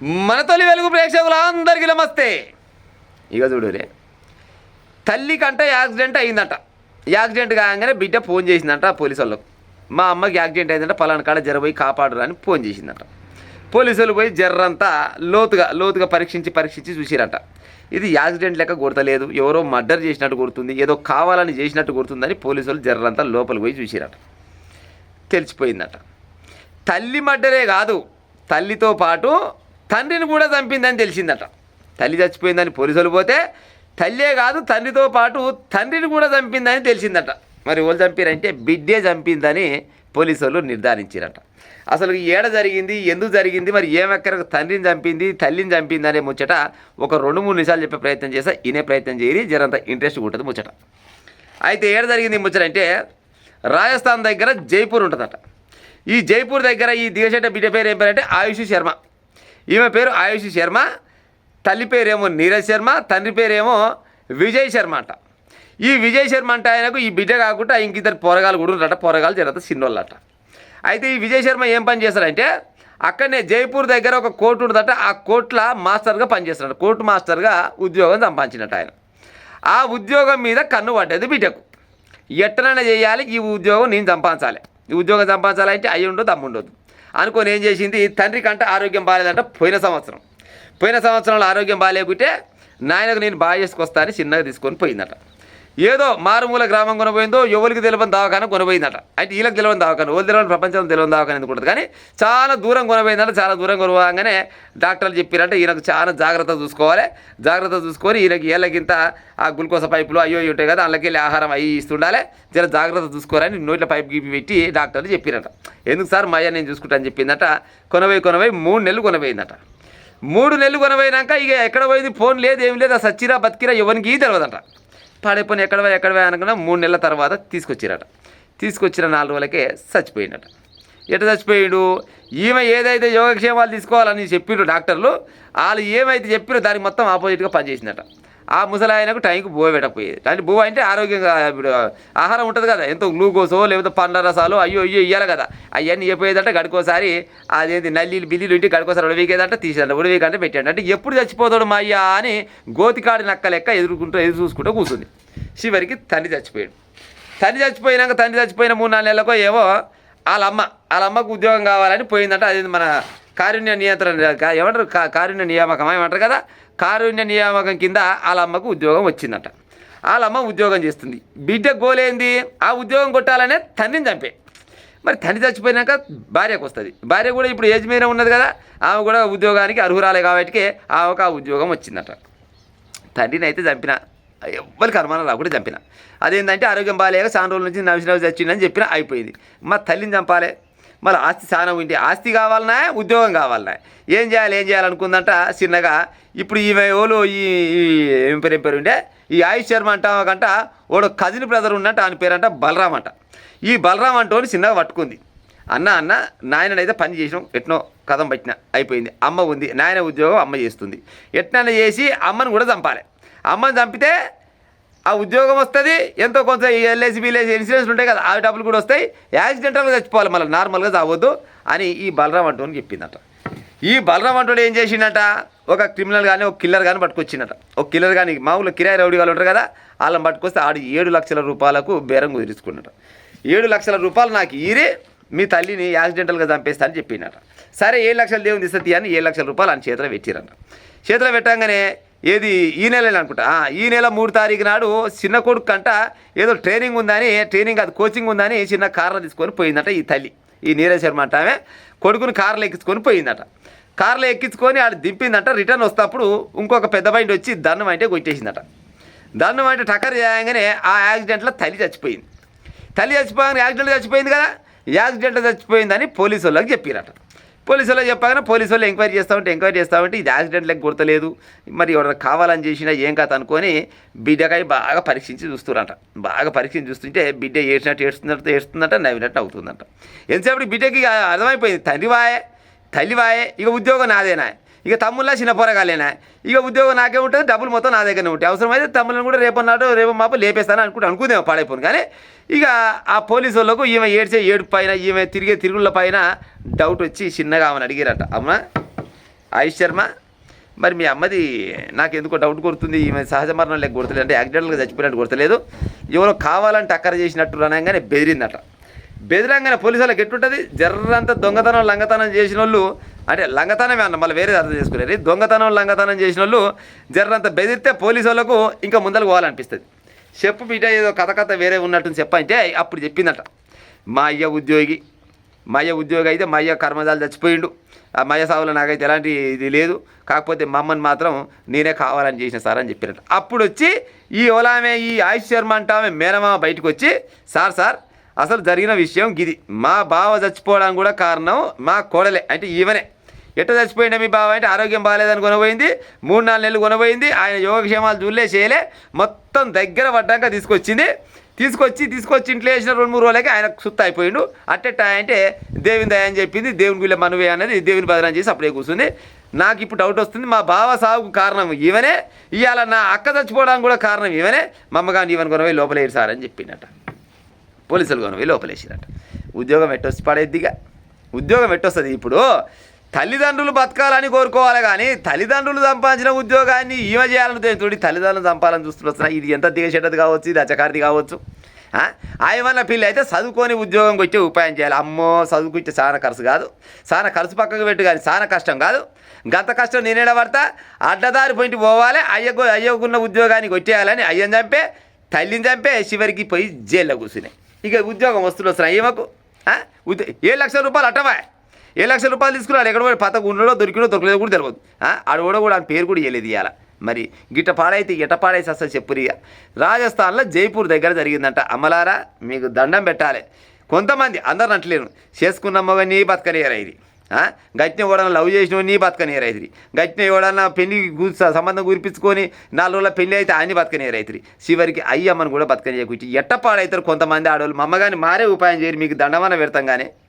మన తొలి వెలుగు ప్రేక్షకులందరికీ నమస్తే. ఇక చూడురే, తల్లి కంట యాక్సిడెంట్ అయిందంట. యాక్సిడెంట్ కాగానే బిడ్డ ఫోన్ చేసిందంట పోలీసు వాళ్ళకు. మా అమ్మకి యాక్సిడెంట్ అయిందంట, పలానా కాడ జర పోయి కాపాడరు అని ఫోన్ చేసిందంట. పోలీసు వాళ్ళు పోయి జర్రంతా లోతుగా పరీక్షించి చూసిరంట. ఇది యాక్సిడెంట్ లెక్క కొడతలేదు, ఎవరో మర్డర్ చేసినట్టు కొడుతుంది, ఏదో కావాలని చేసినట్టు కొడుతుందని పోలీసు వాళ్ళు జర్రంతా లోపలికి పోయి చూసిరట. తెలిసిపోయిందట తల్లి మర్డరే కాదు, తల్లితో పాటు తండ్రిని కూడా చంపిందని తెలిసిందట. తల్లి చచ్చిపోయిందని పోలీసులు పోతే తల్లే కాదు తండ్రితో పాటు తండ్రిని కూడా చంపిందని తెలిసిందట. మరి వాళ్ళు చంపారంటే బిడ్డే చంపిందని పోలీసు వాళ్ళు నిర్ధారించారట. అసలు ఏడ జరిగింది, ఎందుకు జరిగింది, మరి ఏమెక్కడ తండ్రిని చంపింది తల్లిని చంపింది అనే ముచ్చట ఒక 2-3 నిమిషాలు చెప్పే ప్రయత్నం చేస్తా. ఇనే ప్రయత్నం చేయని జరంత ఇంట్రెస్ట్ ఉంటుంది ముచ్చట. అయితే ఏడ జరిగింది ముచ్చట అంటే రాజస్థాన్ దగ్గర జైపూర్ ఉంటుందట. ఈ జైపూర్ దగ్గర ఈ దిగశెట్ట బిడ్డ పేరు ఏం పేరంటే ఆయుష్ శర్మ. ఈమె పేరు ఆయుష్ శర్మ, తల్లి పేరేమో నీరజ్ శర్మ, తండ్రి పేరేమో విజయ్ శర్మ అంట. ఈ విజయ్ శర్మ అంటే ఆయనకు ఈ బిడ్డ కాకుండా ఇంకిద్దరు పోరగాలు కూడా ఉంటారట. పోరగాలు జరంత చిన్నోళ్ళట. అయితే ఈ విజయ్ శర్మ ఏం పని చేస్తారంటే అక్కడనే జైపూర్ దగ్గర ఒక కోర్టు ఉంటుందట. ఆ కోర్టులో మాస్టర్గా పనిచేస్తున్నాడు. కోర్టు మాస్టర్గా ఉద్యోగం సంపాదించినట్టు ఆయన. ఆ ఉద్యోగం మీద కన్ను పడ్డది బిడ్డకు. ఎట్టనైనా చేయాలి, ఈ ఉద్యోగం నేను సంపాదించాలి, ఈ ఉద్యోగం సంపాదించాలంటే అయ్యి ఉండదు దమ్ముండదు అనుకొని ఏం చేసింది, తండ్రి కంట ఆరోగ్యం బాగాలేదంట. పోయిన సంవత్సరంలో ఆరోగ్యం బాగాలేకుంటే నాయనకు నేను బాగా చేసుకొస్తా అని చిన్నగా తీసుకొని పోయిందట. ఏదో మారుమూల గ్రామం కొనబోయిందో ఎవరికి తెలియని దవాఖాన కొనబోయిందట. అంటే వీళ్ళకి తెలియని దవాఖాన, వాళ్ళు తెలియని ప్రపంచంలో తెలియని దవాఖాన ఎందుకు ఉంటుంది, కానీ చాలా దూరం కొనబోయిందంట. చాలా దూరం కొనగానే డాక్టర్లు చెప్పారంటే ఈయనకు చాలా జాగ్రత్త చూసుకొని ఈయనకి ఏళ్ళకింత ఆ గ్లూకోజ్ పైపులు అయ్యో ఉంటాయి కదా, అందులోకి వెళ్ళి ఆహారం అవి ఇస్తుండాలి, జర జాగ్రత్త చూసుకోరని నోట్ల పైపు గీపి పెట్టి డాక్టర్లు చెప్పారంట. ఎందుకు సార్ మా అయ్య నేను చూసుకుంటా అని చెప్పిందట. కొనబోయి 3 నెలలు కొనబోయిందట. 3 నెలలు కొనబోయినాక ఇక ఎక్కడ పోయింది, ఫోన్ లేదు ఏం లేదు, ఆ సచ్చిరా బతికిరా ఎవరికి తెలియదంట. పాడైపోయిన ఎక్కడ అనుకున్నా 3 నెలల తర్వాత తీసుకొచ్చిన 4 రోజులకే చచ్చిపోయిందట. ఎట్లా చచ్చిపోయాడు, ఈమె ఏదైతే యోగక్షేమాలు తీసుకోవాలని చెప్పిండ్రు డాక్టర్లు, వాళ్ళు ఏమైతే చెప్పారో దానికి మొత్తం ఆపోజిట్గా పనిచేసిందట. ఆ ముసలాయనకు టైంకి బువ్వ పెట్టకపోయేది. అంటే బువ్వ అంటే ఆరోగ్యంగా ఇప్పుడు ఆహారం ఉంటుంది కదా, ఎంతో గ్లూకోజో లేకపోతే పండ్ల రసాలు అయ్యో ఇవ్వాలి కదా, అవన్నీ చెప్పేదంటే గడుకోసారి అదేంటి బిల్లీలు ఇంటి గడుకోసారి ఉడవీకేదంటే తీసేదంట. ఉడవీకంటే పెట్టాడు. అంటే ఎప్పుడు చచ్చిపోతాడు మా అయ్యా అని గోతికాడి నక్క లెక్క ఎదురు చూసుకుంటూ కూర్చుంది. చివరికి తండ్రి చచ్చిపోయాడు. తండ్రి చచ్చిపోయిన 3-4 నెలలకో ఏమో వాళ్ళ అమ్మకు ఉద్యోగం కావాలని పోయిందంట. అది మన కారుణ్య నియంత్రణ ఏమంటారు, కారుణ్య నియామకం ఏమంటారు కదా, కారుణ్య నియామకం కింద వాళ్ళ అమ్మకు ఉద్యోగం వచ్చిందట. వాళ్ళ అమ్మ ఉద్యోగం చేస్తుంది. బిడ్డ గోలేంది, ఆ ఉద్యోగం కొట్టాలనే తండ్రిని చంపే. మరి తండ్రి చచ్చిపోయినాక భార్యకు వస్తుంది. భార్య కూడా ఇప్పుడు ఏజ్ మీద ఉన్నది కదా, ఆమె కూడా ఉద్యోగానికి అర్హురాలే కాబట్టి ఆమెకు ఆ ఉద్యోగం వచ్చిందట. తండ్రిని అయితే చంపిన, ఎవ్వరికి అనుమానం రాకుండా చంపిన. అదేంటంటే ఆరోగ్యం బాగాలేక చాలా రోజుల నుంచి నవ్వు చచ్చిందని చెప్పిన అయిపోయింది. మా తల్లిని చంపాలి, మళ్ళీ ఆస్తి చాలా ఉంటే ఆస్తి కావాలన్నా ఉద్యోగం కావాలన్నా ఏం చేయాలనుకుందంట చిన్నగా. ఇప్పుడు ఈమె ఓలు ఏం పేరు ఉండే ఈ ఆయుష్ శర్మ అంట ఓడు కజిన్ బ్రదర్ ఉన్నట్టు ఆయన పేరంట బలరామ్ అంట. ఈ బలరామ్ అంటోని చిన్నగా పట్టుకుంది. అన్న నాయననైతే పని చేసినాం, ఎట్నో కథం పట్టిన అయిపోయింది. అమ్మ ఉంది, నాయన ఉద్యోగం అమ్మ చేస్తుంది. ఎట్నైనా చేసి అమ్మను కూడా చంపాలి. అమ్మని చంపితే ఆ ఉద్యోగం వస్తుంది, ఎంతో కొంత ఎల్ఐసి బిల్ఐసి ఇన్సూరెన్స్ ఉంటాయి కదా, ఆ డబ్బులు కూడా వస్తాయి. యాక్సిడెంటల్గా చచ్చిపోవాలి, మళ్ళీ నార్మల్గా చావద్దు అని ఈ బలరామ్ అంటోని చెప్పిందట. ఈ బలరామ్ అంటోడు ఏం చేసిండట, ఒక క్రిమినల్ కానీ ఒక కిల్లర్ కానీ పట్టుకొచ్చిందట. ఒక కిల్లర్ కానీ మామూలు కిరాయి రౌడీ వాళ్ళు ఉంటారు కదా, వాళ్ళని పట్టుకొస్తే ఆడు 7 లక్షల రూపాయలకు బేరం కుదిరించుకున్నట. 7 లక్షల రూపాయలు నాకు ఈరి మీ తల్లిని యాక్సిడెంటల్గా చంపేస్తా అని చెప్పిందట. సరే 7 లక్షలు దేవుని ఇస్తుంది అని 7 లక్షల రూపాయలు ఆయన చేతిలో పెట్టిరంట. చేతిలో పెట్టంగానే ఏది ఈ నెల అనుకుంటా, ఈ నెల 3 తారీఖు నాడు చిన్న కొడుకు కంట ఏదో ట్రైనింగ్ అది కోచింగ్ ఉందని చిన్న కార్లో తీసుకొని పోయిందట ఈ తల్లి. ఈ నీరజ్ శర్మ అంట ఆమె కొడుకుని కార్లో ఎక్కించుకొని పోయిందట. కార్లో ఎక్కించుకొని ఆడు దింపిందట. రిటర్న్ వస్తప్పుడు ఇంకొక పెద్ద బండి వచ్చి దండం అంటే కొట్టేసిందట. దండం అంటే టక్కర్ చేయగానే ఆ యాక్సిడెంట్లో తల్లి చచ్చిపోయింది. యాక్సిడెంట్లో చచ్చిపోయింది కదా, యాక్సిడెంట్లో చచ్చిపోయిందని పోలీసు వాళ్ళకి చెప్పారట. పోలీసు వాళ్ళు చెప్పగానే పోలీసు వాళ్ళు ఎంక్వైరీ చేస్తామంటే ఇది యాక్సిడెంట్ లెక్క గుర్తలేదు, మరి ఎవరైనా కావాలని చేసినా ఏం కాదు అనుకొని బిడ్డకాయ బాగా పరీక్షించి చూస్తుంటే బిడ్డ ఏడుస్తున్నట్టు నవ్వినట్టు అవుతుందంట. ఎంతసేపు బిడ్డకి అర్థమైపోయింది తల్లివాయే ఇక ఉద్యోగం నాదేనా, ఇక తమ్ముళ్ళ చిన్న పోరగాలేనా, ఇక ఉద్యోగం నాకే ఉంటుంది, డబ్బులు మొత్తం నా దగ్గరనే ఉంటాయి, అవసరమైతే తమ్ముళ్ళని కూడా రేపు మాపు లేపేస్తాను అనుకుందేమో పాడైపోను. కానీ ఇక ఆ పోలీసు వాళ్ళకు ఈమె ఏడ్పు పైన ఈమె తిరుగుళ్ళ పైన డౌట్ వచ్చి చిన్నగా ఆమెను అడిగారట. అమ్మ ఆయుష్ శర్మ, మరి మీ అమ్మది నాకు ఎందుకో డౌట్ కొడుతుంది, ఈమె సహజ మరణం లేక కొడతలేదు అంటే యాక్సిడెంట్గా చచ్చిపోయినట్టు కొడతలేదు, ఎవరో కావాలంటే అక్కర చేసినట్టు అనగానే బెదిరిందట. బెదిరంగానే పోలీసు వాళ్ళకి ఎట్టుంటుంది, జర్రంతా దొంగతనం లంగతనం చేసిన వాళ్ళు, అంటే లంగతనమే అన్న మళ్ళీ వేరేది అర్థం చేసుకునేది, దొంగతనం లంగతనం చేసిన వాళ్ళు జర్రంతా బెదిరితే పోలీసు వాళ్ళకు ఇంకా ముందరకు పోవాలనిపిస్తుంది. చెప్పు బిడ్డ ఏదో కథ వేరే ఉన్నట్టు చెప్పంటే అప్పుడు చెప్పిందట, మా అయ్య ఉద్యోగి అయితే మా అయ్య కర్మజాలు చచ్చిపోయిండు, ఆ మయ్య సావులో నాకైతే ఎలాంటి ఇది లేదు, కాకపోతే మా అమ్మని మాత్రం నేనే కావాలని చేసిన సార్ అని చెప్పినట్టు. అప్పుడు వచ్చి ఈ ఓలామె ఈ ఆయుష్ శర్మ అంటామె మేనమామ బయటకు వచ్చి, సార్ అసలు జరిగిన విషయం గిది, మా బావ చచ్చిపోవడానికి కూడా కారణం మా కోడలే, అంటే ఈవెనే. ఎట్ట చచ్చిపోయిండే మీ బావ అంటే ఆరోగ్యం బాగాలేదని కొనబోయింది, 3-4 నెలలు కొనబోయింది, ఆయన యోగక్షేమాలు చూడలే చేయలే, మొత్తం దగ్గర పడ్డాక తీసుకొచ్చి ఇంట్లో వేసిన 2-3 రోజులకి ఆయన సుత్త అయిపోయిండు. అట్టెట్ట అంటే దేవుని దయ అని చెప్పింది, దేవుని వీళ్ళ మనవే అనేది దేవుని బదనం చేసి అప్పుడే కూర్చుంది. నాకు ఇప్పుడు డౌట్ వస్తుంది, మా బావ సాగుకు కారణం ఈవెనే, ఇవాళ నా అక్క చచ్చిపోవడానికి కూడా కారణం ఈవెనే, మా అమ్మగారిని ఈవెన్ కొనవే లోపలేరు సార్ అని చెప్పిండట. పోలీసులు కొనవే లోపలేసిరట. ఉద్యోగం ఎట్టొచ్చి పడేద్దిగా, ఉద్యోగం ఎట్టొస్తుంది. ఇప్పుడు తల్లిదండ్రులు బతకాలని కోరుకోవాలి, కానీ తల్లిదండ్రులు సంపాదించిన ఉద్యోగాన్ని ఈమె చేయాలని తోడి తల్లిదండ్రులు సంపాలని చూస్తున్నా. ఇది ఎంత దిగచెడ్డది కావచ్చు, ఇది అచ్చకారిది కావచ్చు. ఆయమన్న పిల్ల అయితే చదువుకొని ఉద్యోగం వచ్చే ఉపాయం చేయాలి. అమ్మో చదువుకొచ్చే చాలా ఖర్చు కాదు, చాలా ఖర్చు పక్కకు పెట్టు, కానీ చాలా కష్టం కాదు. గంత కష్టం నేనేడ పడతా, అడ్డదారి పోయింటి పోవాలి, అయ్యకున్న ఉద్యోగానికి వచ్చేయాలని అయ్యని చంపే తల్లిని చంపే చివరికి పోయి జైల్లో కూర్చున్నాయి. ఇక ఉద్యోగం వస్తున్నాయి ఈమెకు. 7 లక్షల రూపాయలు అట్టవా, 7 లక్షల రూపాయలు తీసుకున్నాడు, ఎక్కడ పోయి పతకు ఉండడో దొరకలేదో కూడా తెలియదు. ఆడోడో కూడా ఆయన పేరు కూడా ఇవ్వలేదు ఇవాళ. మరి గిట్ట పాడైతే ఎట్ట పాడైతే అసలు చెప్పురిగా. రాజస్థాన్లో జైపూర్ దగ్గర జరిగిందంట. అమ్మలారా మీకు దండం పెట్టాలి. కొంతమంది అందరు అంటలేను, చేసుకున్న మగ నీ బతకనేరా ఇది, గట్టిన ఎవడన్నా లవ్ చేసిన నీ బతకనేరా ఇది, గట్టిన ఎవడన్నా పెళ్లి సంబంధం గురిపించుకొని 4 రోజుల పెళ్లి అయితే ఆయన్ని బతకనేరా ఇది, చివరికి అయ్యమ్మని కూడా బతకనేయకు. ఎట్ట పాడవుతారు కొంతమంది ఆడవాళ్ళు. మా అమ్మగాని మారే ఉపాయం చేయరు, మీకు దండమన్న పెడతాం కానీ.